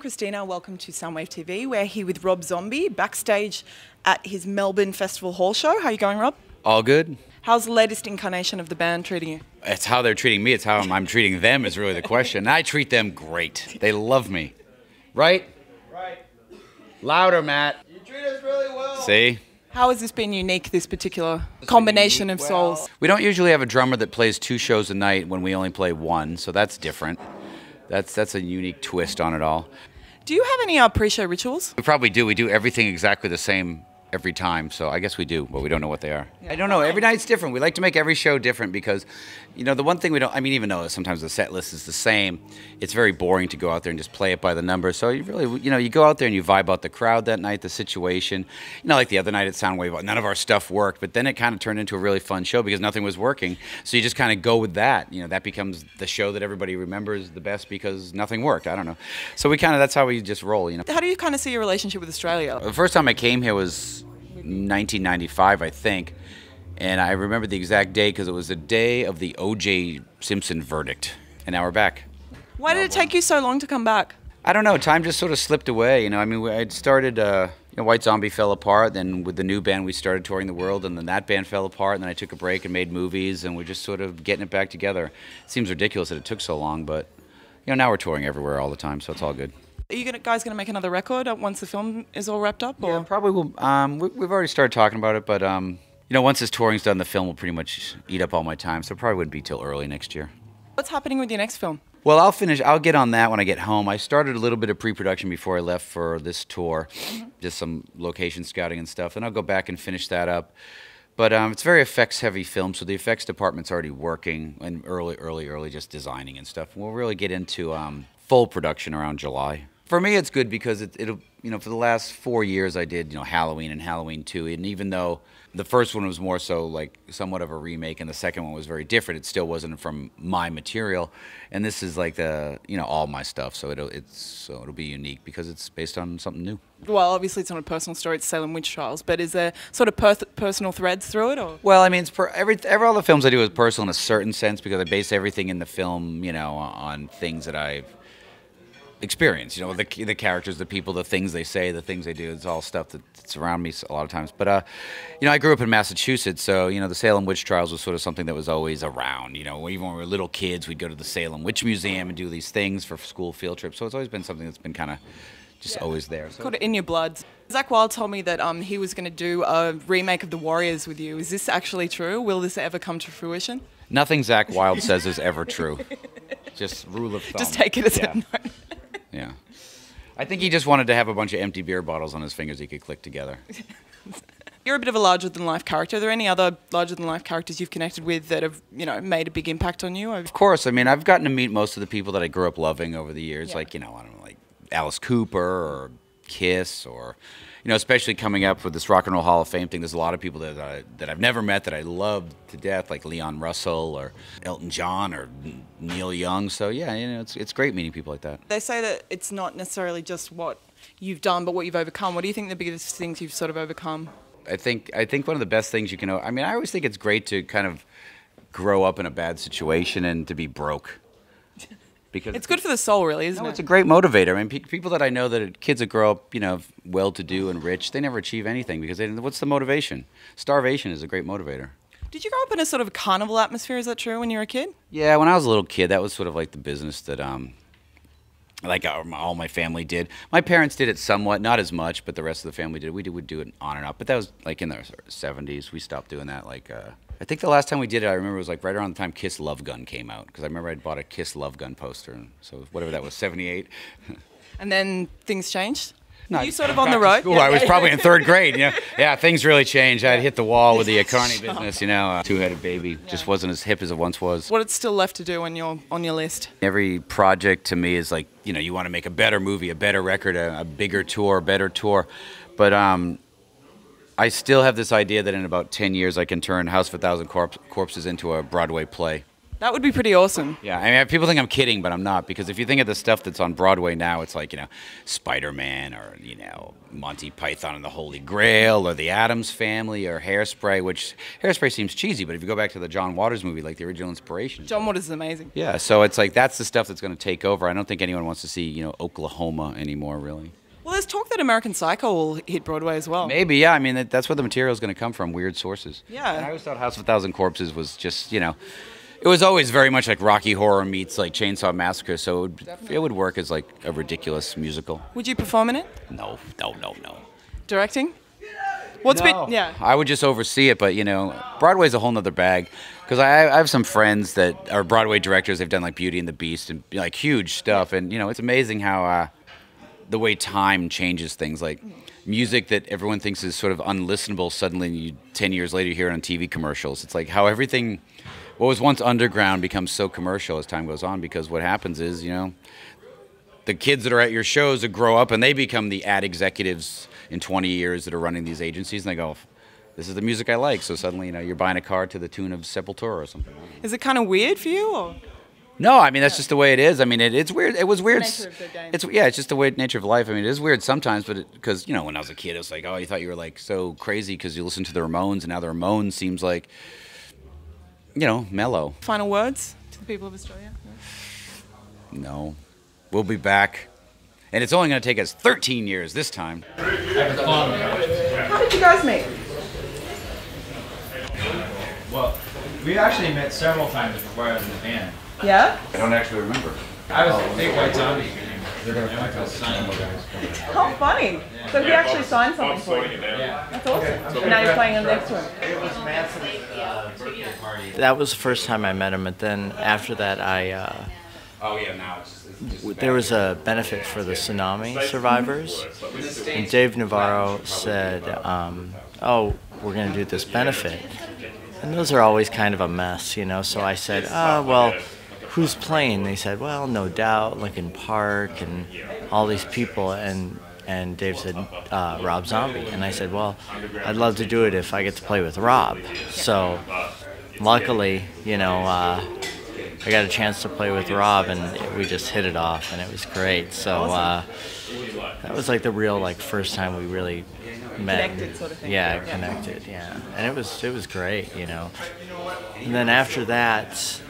Christina, welcome to Soundwave TV. We're here with Rob Zombie, backstage at his Melbourne Festival Hall show. How are you going, Rob? All good. How's the latest incarnation of the band treating you? It's how they're treating me. It's how I'm treating them is really the question. I treat them great. They love me. Right? Right. Louder, Matt. You treat us really well. See? How has this been unique, this particular combination of souls? We don't usually have a drummer that plays 2 shows a night when we only play 1, so that's different. That's a unique twist on it all. Do you have any pre-show rituals? We probably do. We do everything exactly the same every time, so I guess we do, but we don't know what they are. Yeah. I don't know. Every night's different. We like to make every show different because, you know, the one thing we don't, I mean, even though sometimes the set list is the same, it's very boring to go out there and just play it by the numbers. So you really, you know, you go out there and you vibe out the crowd that night, the situation. You know, like the other night at Soundwave, none of our stuff worked, but then it kind of turned into a really fun show because nothing was working. So you just kind of go with that. You know, that becomes the show that everybody remembers the best because nothing worked. I don't know. So we kind of, that's how we just roll, you know. How do you kind of see your relationship with Australia? The first time I came here was 1995, I think, and I remember the exact day because it was the day of the O.J. Simpson verdict, and now we're back. Why did it take you so long to come back? I don't know. Time just sort of slipped away. You know, I mean, I'd started. You know, White Zombie fell apart. Then with the new band, we started touring the world, and then that band fell apart. And then I took a break and made movies, and we're just sort of getting it back together. It seems ridiculous that it took so long, but you know, now we're touring everywhere all the time, so it's all good. Are you guys going to make another record once the film is all wrapped up? Or? Yeah, probably will. We've already started talking about it, but you know, once this touring's done, the film will pretty much eat up all my time, so it probably wouldn't be till early next year. What's happening with your next film? Well, I'll get on that when I get home. I started a little bit of pre-production before I left for this tour, just some location scouting and stuff, and I'll go back and finish that up. But it's a very effects-heavy film, so the effects department's already working and early just designing and stuff. We'll really get into full production around July. For me, it's good because it'll, you know, for the last 4 years I did, you know, Halloween and Halloween 2, and even though the first one was more so like somewhat of a remake and the second one was very different, it still wasn't from my material, and this is like the, you know, all my stuff, so it'll be unique because it's based on something new. Well, obviously it's not a personal story, it's Salem witch trials, but is there sort of personal threads through it, or? Well, I mean, it's all the films I do is personal in a certain sense because I base everything in the film, you know, on things that I've experience, you know, the characters, the people, the things they say, the things they do. It's all stuff that's around me a lot of times. But, you know, I grew up in Massachusetts, so, you know, the Salem witch trials was sort of something that was always around. You know, even when we were little kids, we'd go to the Salem Witch Museum and do these things for school field trips. So it's always been something that's been kind of just always there. So. Got it in your blood. Zach Wilde told me that he was going to do a remake of The Warriors with you. Is this actually true? Will this ever come to fruition? Nothing Zach Wilde says is ever true. Just rule of thumb. Just take it as a note. Yeah. I think he just wanted to have a bunch of empty beer bottles on his fingers he could click together. You're a bit of a larger-than-life character. Are there any other larger-than-life characters you've connected with that have, you know, made a big impact on you? Of course. I mean, I've gotten to meet most of the people that I grew up loving over the years, like, you know, I don't know, like Alice Cooper or Kiss or, you know, especially coming up with this Rock and Roll Hall of Fame thing, there's a lot of people that I've never met that I loved to death, like Leon Russell or Elton John or Neil Young. So, yeah, you know, it's great meeting people like that. They say that it's not necessarily just what you've done, but what you've overcome. What do you think the biggest things you've sort of overcome? I think one of the best things you can, I mean, I always think it's great to kind of grow up in a bad situation and to be broke. Because it's good for the soul, really, isn't it? It's a great motivator. I mean, people that I know that kids that grow up, you know, well-to-do and rich, they never achieve anything because what's the motivation? Starvation is a great motivator. Did you grow up in a sort of carnival atmosphere? Is that true when you were a kid? Yeah, when I was a little kid, that was sort of like the business that like all my family did. My parents did it somewhat, not as much, but the rest of the family did. We would do it on and off. But that was like in the 70s. We stopped doing that. Like I think the last time we did it, I remember it was like right around the time Kiss Love Gun came out because I remember I'd bought a Kiss Love Gun poster. And so whatever that was, 78. And then things changed? No, were you sort of on the road? Yeah. I was probably in 3rd grade. You know? Yeah, things really changed. I'd hit the wall with the carny business, you know. Two-headed baby just wasn't as hip as it once was. What it's still left to do on your list? Every project to me is like, you know, you want to make a better movie, a better record, a bigger tour, a better tour. But I still have this idea that in about 10 years I can turn House of a Thousand Corpses into a Broadway play. That would be pretty awesome. Yeah, I mean, people think I'm kidding, but I'm not, because if you think of the stuff that's on Broadway now, it's like, Spider-Man, or, Monty Python and the Holy Grail, or The Addams Family, or Hairspray, which Hairspray seems cheesy, but if you go back to the John Waters movie, like the original inspiration. John Waters is amazing. Yeah, so it's like that's the stuff that's going to take over. I don't think anyone wants to see, Oklahoma anymore, really. Well, there's talk that American Psycho will hit Broadway as well. Maybe, yeah. I mean, that's where the material is going to come from, weird sources. Yeah. And I always thought House of a Thousand Corpses was just, it was always very much like Rocky Horror meets like Chainsaw Massacre, so it would work as like a ridiculous musical. Would you perform in it? No. Directing? Yeah. I would just oversee it, but Broadway's a whole nother bag. Because I have some friends that are Broadway directors. They've done like Beauty and the Beast and like huge stuff, and it's amazing how the way time changes things. Like music that everyone thinks is sort of unlistenable, suddenly 10 years later you hear it on TV commercials. It's like how everything. What was once underground becomes so commercial as time goes on, because what happens is, the kids that are at your shows that grow up and they become the ad executives in 20 years that are running these agencies, and they go, this is the music I like. So suddenly, you're buying a car to the tune of Sepultura or something. Is it kind of weird for you? Or? No, I mean, that's just the way it is. I mean, it's weird. It was weird. It's the nature of the game. It's just the nature of life. I mean, it is weird sometimes, but because, when I was a kid, it was like, oh, you thought you were like so crazy because you listened to the Ramones, and now the Ramones seems like, mellow. Final words to the people of Australia? No. We'll be back. And it's only going to take us 13 years this time. How did you guys meet? Well, we actually met several times before I was in the band. Yeah? I don't actually remember. I was a big white zombie. How funny. So he actually signed something for you. Yeah. That's awesome. And now you're playing him next to him. It was Manson's birthday party. That was the first time I met him, and then after that Oh, yeah, now it's just there was a benefit for the tsunami survivors, and Dave Navarro said, oh, we're going to do this benefit. And those are always kind of a mess, so I said, well, who's playing? They said, well, No Doubt, Linkin Park, and all these people, and Dave said, Rob Zombie. And I said, well, I'd love to do it if I get to play with Rob. So luckily, I got a chance to play with Rob, and we just hit it off, and it was great. So that was like the real first time we really met. Connected sort of thing. Yeah, connected. Yeah, and it was great, And then after that,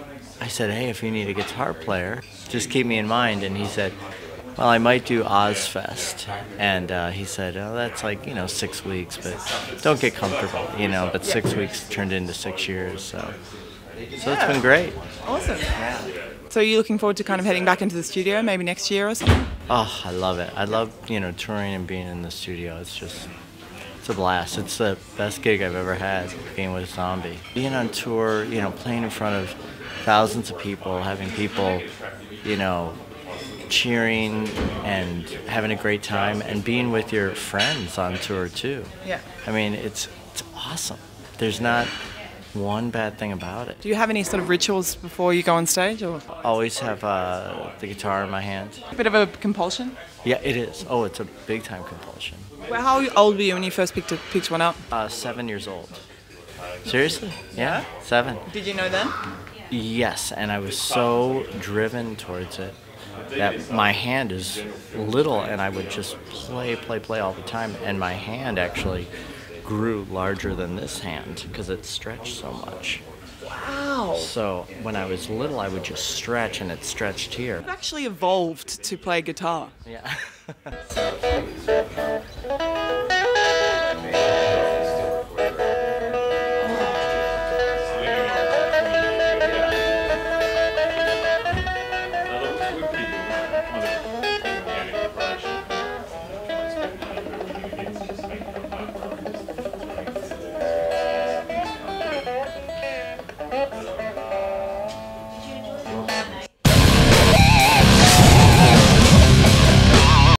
I said, hey, if you need a guitar player, just keep me in mind. And he said, well, I might do Ozfest. And he said, oh, that's 6 weeks, but don't get comfortable, But 6 weeks turned into 6 years, so it's been great. Awesome. So are you looking forward to kind of heading back into the studio maybe next year or something? Oh, I love it. I love, touring and being in the studio. It's a blast. It's the best gig I've ever had, being with Zombie. Being on tour, playing in front of thousands of people, having people, cheering and having a great time, and being with your friends on tour too. Yeah. I mean, it's awesome. There's not one bad thing about it. Do you have any sort of rituals before you go on stage, or Always have the guitar in my hand. a bit of a compulsion? Yeah, it is. Oh, it's a big time compulsion. Well, how old were you when you first picked one up? 7 years old. Seriously? Yeah, 7. Did you know then? Yes, and I was so driven towards it that my hand is little, and I would just play all the time, and my hand actually grew larger than this hand because it stretched so much. Wow. So when I was little, I would just stretch, and it stretched here. You've actually evolved to play guitar. Yeah.